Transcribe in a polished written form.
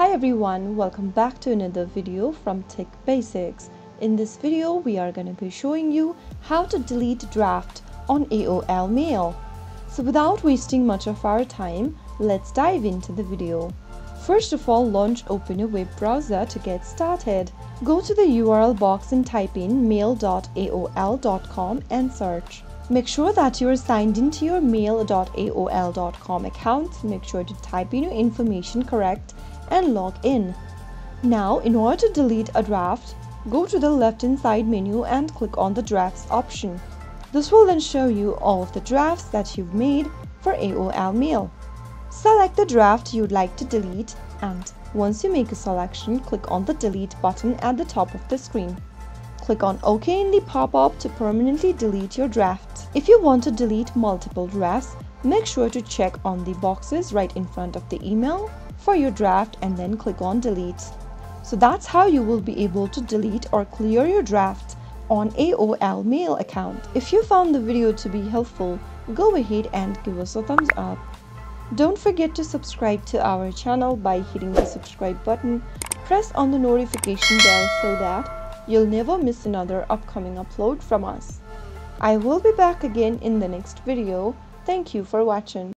Hi everyone, welcome back to another video from Tech Basics. In this video, we are going to be showing you how to delete draft on AOL Mail. So without wasting much of our time, let's dive into the video. First of all, open a web browser to get started. Go to the URL box and type in mail.aol.com and search. Make sure that you are signed into your mail.aol.com account. Make sure to type in your information correct and log in. Now, in order to delete a draft, go to the left hand side menu and click on the drafts option. This will then show you all of the drafts that you've made for AOL Mail. Select the draft you'd like to delete, and once you make a selection, click on the delete button at the top of the screen. Click on OK in the pop-up to permanently delete your draft. If you want to delete multiple drafts, make sure to check on the boxes right in front of the email for your draft and then click on delete. So that's how you will be able to delete or clear your draft on AOL Mail account. If you found the video to be helpful, go ahead and give us a thumbs up. Don't forget to subscribe to our channel by hitting the subscribe button. Press on the notification bell so that you'll never miss another upcoming upload from us. I will be back again in the next video. Thank you for watching.